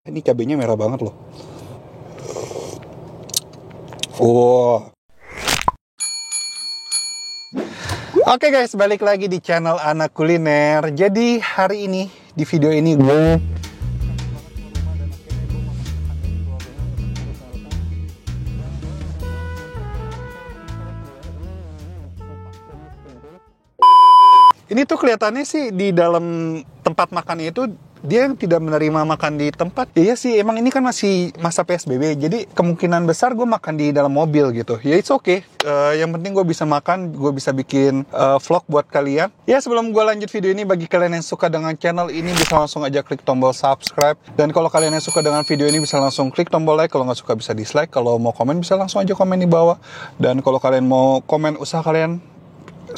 Ini cabenya merah banget loh. Wow. Oke guys, balik lagi di channel Anak Kuliner. Jadi hari ini, di video ini gue ini tuh kelihatannya sih di dalam tempat makannya itu dia yang tidak menerima makan di tempat. Iya sih, emang ini kan masih masa PSBB, jadi kemungkinan besar gue makan di dalam mobil gitu. Ya it's okay, yang penting gue bisa makan, gue bisa bikin vlog buat kalian. Ya sebelum gue lanjut video ini, bagi kalian yang suka dengan channel ini bisa langsung aja klik tombol subscribe. Dan kalau kalian yang suka dengan video ini bisa langsung klik tombol like, kalau nggak suka bisa dislike. Kalau mau komen bisa langsung aja komen di bawah. Dan kalau kalian mau komen usaha kalian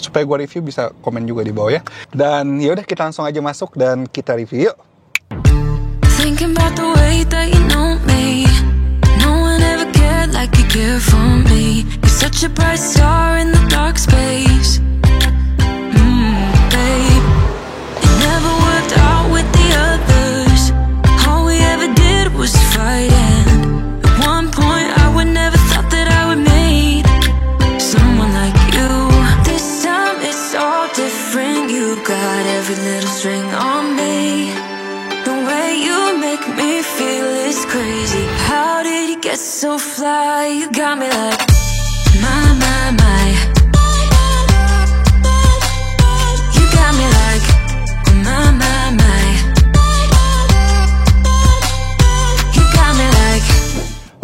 supaya gue review bisa komen juga di bawah ya. Dan yaudah kita langsung aja masuk dan kita review yuk. Thinking about the way that you know me. No one ever cared like you care for me. You're such a bright star in the dark space. Babe, it never worked out with the others. All we ever did was fight, and at one point I would never thought that I would meet someone like you. This time it's all different. You got every little string on me. The way you make me feel is crazy. How did you get so fly? You got me like my. You got me like my. You got me like.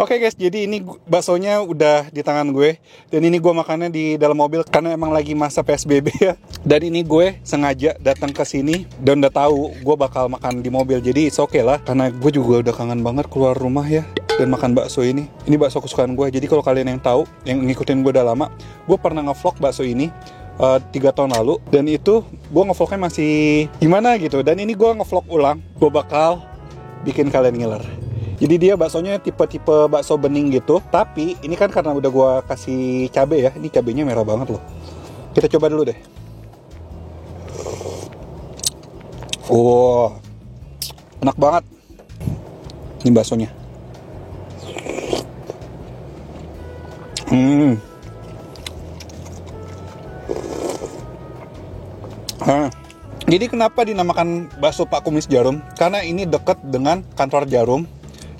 Oke guys, jadi ini baksonya udah di tangan gue. Dan ini gue makannya di dalam mobil karena emang lagi masa PSBB ya. Dan ini gue sengaja datang ke sini dan udah tahu gue bakal makan di mobil. Jadi it's okay lah, karena gue juga udah kangen banget keluar rumah ya dan makan bakso ini. Ini bakso kesukaan gue. Jadi kalau kalian yang tahu, yang ngikutin gue udah lama, gue pernah ngevlog bakso ini 3 tahun lalu. Dan itu gue ngevlognya masih gimana gitu. Dan ini gue ngevlog ulang. Gue bakal bikin kalian ngiler. Jadi dia baksonya tipe-tipe bakso bening gitu. Tapi ini kan karena udah gue kasih cabe ya. Ini cabenya merah banget loh. Kita coba dulu deh. Wow, enak banget. Ini baksonya. Jadi kenapa dinamakan bakso Pak Kumis Jarum? Karena ini dekat dengan kantor Jarum.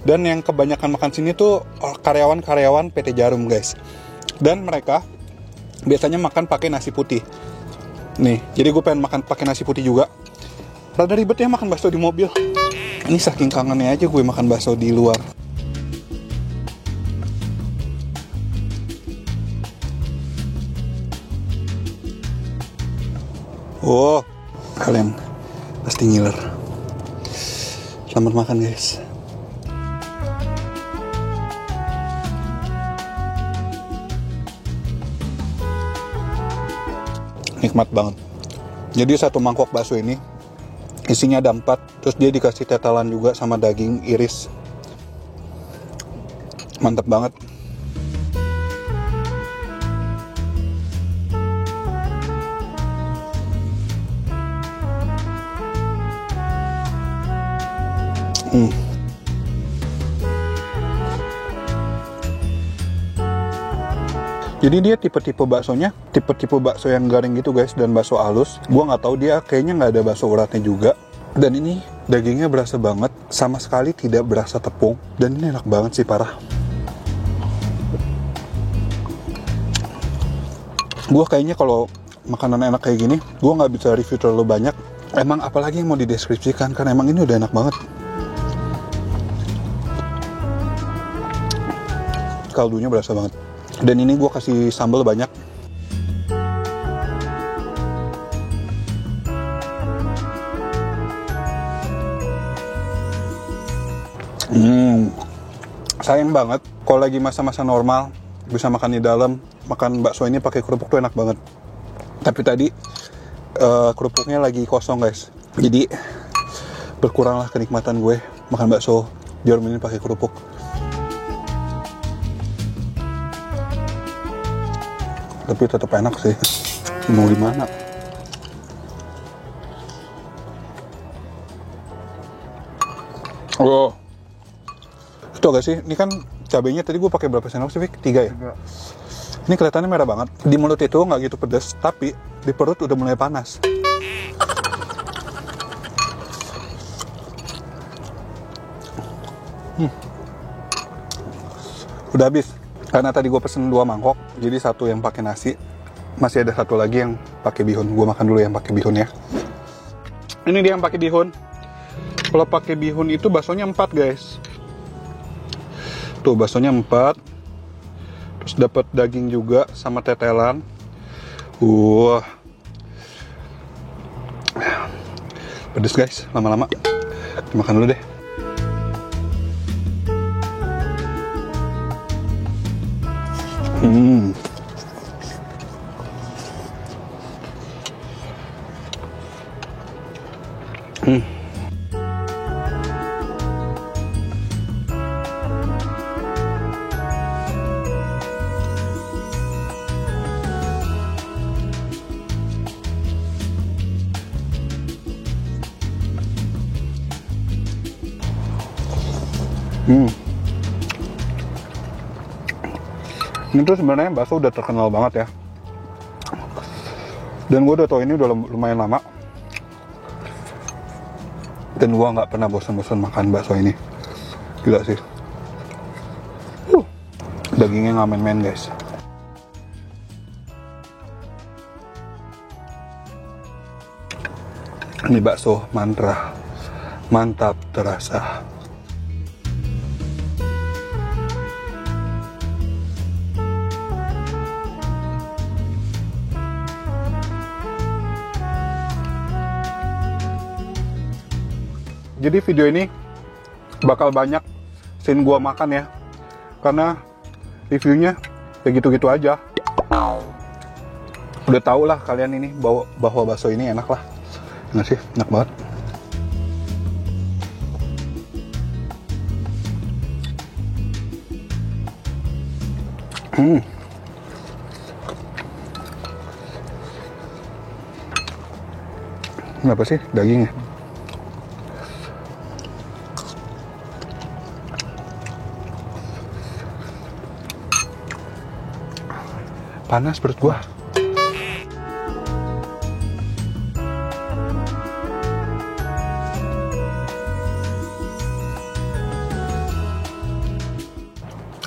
Dan yang kebanyakan makan sini tuh karyawan-karyawan PT Jarum guys. Dan mereka biasanya makan pakai nasi putih. Nih, jadi gue pengen makan pakai nasi putih juga. Rada ribet ya makan bakso di mobil. Ini saking kangennya aja gue makan bakso di luar. Oh, kalian pasti ngiler. Selamat makan guys. Nikmat banget. Jadi satu mangkok bakso ini isinya ada 4, terus dia dikasih tetelan juga sama daging iris. Mantap banget. Jadi dia tipe-tipe baksonya, tipe-tipe bakso yang garing gitu guys, dan bakso halus. Gua nggak tahu, dia kayaknya nggak ada bakso uratnya juga. Dan ini dagingnya berasa banget, sama sekali tidak berasa tepung. Dan ini enak banget sih, parah. Gua kayaknya kalau makanan enak kayak gini, gua nggak bisa review terlalu banyak. Emang apalagi yang mau dideskripsikan, karena emang ini udah enak banget. Kaldunya berasa banget. Dan ini gue kasih sambal banyak. Sayang banget kalau lagi masa-masa normal bisa makan di dalam. Makan bakso ini pakai kerupuk tuh enak banget. Tapi tadi kerupuknya lagi kosong guys. Jadi berkuranglah kenikmatan gue makan bakso Jarum ini pakai kerupuk. Tapi tetap enak sih. Mau gimana? Oh, Tuh gak sih, ini kan cabenya tadi gue pakai berapa sendok sih, Fik? 3 ya? 3. Ini kelihatannya merah banget. Di mulut itu nggak gitu pedas, tapi di perut udah mulai panas. Udah habis. Karena tadi gue pesen 2 mangkok, jadi 1 yang pakai nasi. Masih ada 1 lagi yang pakai bihun. Gue makan dulu yang pakai bihun ya. Ini dia yang pakai bihun. Kalau pakai bihun itu baksonya 4 guys. Tuh baksonya 4. Terus dapat daging juga sama tetelan. Pedes guys, lama-lama. Kita makan dulu deh. Ini tuh sebenarnya bakso udah terkenal banget ya. Dan gue udah tau ini udah lumayan lama. Dan gue nggak pernah bosan-bosan makan bakso ini. Gila sih. Dagingnya nggak main-main guys. Ini bakso mantra. Mantap terasa. Jadi video ini bakal banyak scene gua makan ya, karena reviewnya ya gitu-gitu aja. Udah tau lah kalian ini bahwa bakso ini enak lah. Enak sih, enak banget. Ini apa sih dagingnya? Panas perut gua.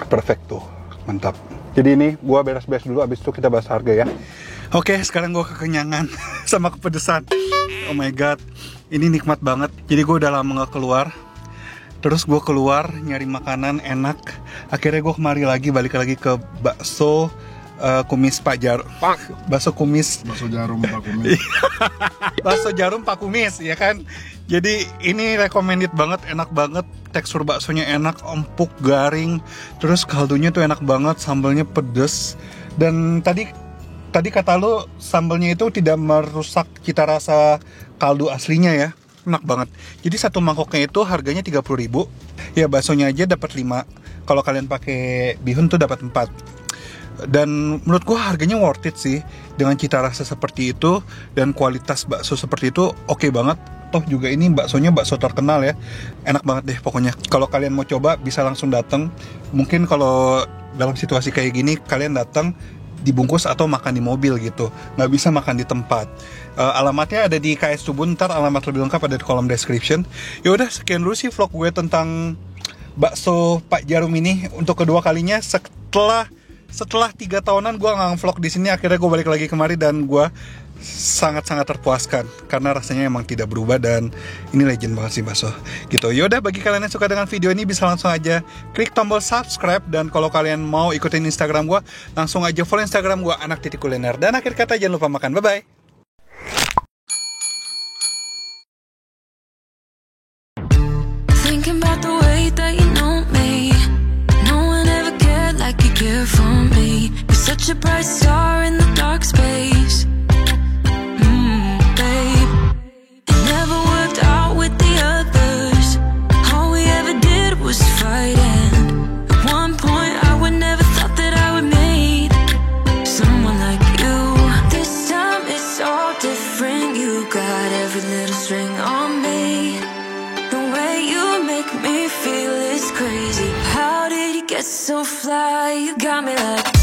Perfecto, mantap. Jadi ini gua beres-beres dulu, abis itu kita bahas harga ya. Oke, sekarang gua kekenyangan sama kepedesan. Oh my god, ini nikmat banget. Jadi gua udah lama gak keluar. Terus gue keluar nyari makanan enak. Akhirnya gue balik lagi ke bakso kumis Pak Jarum. Bakso jarum Pak Kumis. Bakso jarum Pak Kumis ya kan. Jadi ini recommended banget, enak banget. Tekstur baksonya enak, empuk, garing. Terus kaldunya tuh enak banget, sambalnya pedes. Dan tadi kata lu sambalnya itu tidak merusak cita rasa kaldu aslinya ya. Enak banget. Jadi 1 mangkoknya itu harganya 30.000. Ya baksonya aja dapat 5. Kalau kalian pakai bihun tuh dapat 4. Dan menurut gua harganya worth it sih. Dengan cita rasa seperti itu dan kualitas bakso seperti itu oke banget. Toh juga ini baksonya bakso terkenal ya. Enak banget deh pokoknya. Kalau kalian mau coba bisa langsung datang. Mungkin kalau dalam situasi kayak gini kalian datang dibungkus atau makan di mobil gitu, nggak bisa makan di tempat. Alamatnya ada di KS Tubun, ntar alamat lebih lengkap ada di kolom description. Ya udah, sekian dulu sih vlog gue tentang bakso Pak Jarum ini untuk kedua kalinya setelah 3 tahunan gue nggak vlog di sini. Akhirnya gue balik lagi kemari dan gue sangat-sangat terpuaskan karena rasanya emang tidak berubah dan ini legend banget sih bakso gitu. Yaudah, bagi kalian yang suka dengan video ini bisa langsung aja klik tombol subscribe, dan kalau kalian mau ikutin Instagram gue langsung aja follow Instagram gue anak.kuliner. Dan akhir kata jangan lupa makan. Bye bye. Thinking about the way that you know me. No one ever cared like you care for me. You're such a bright star in the dark space. Babe, it never worked out with the others. All we ever did was fight, and at one point I would never thought that I would meet someone like you. This time it's all different. You got every little string on me. The way you make me feel is is crazy. How did you get so fly? You got me like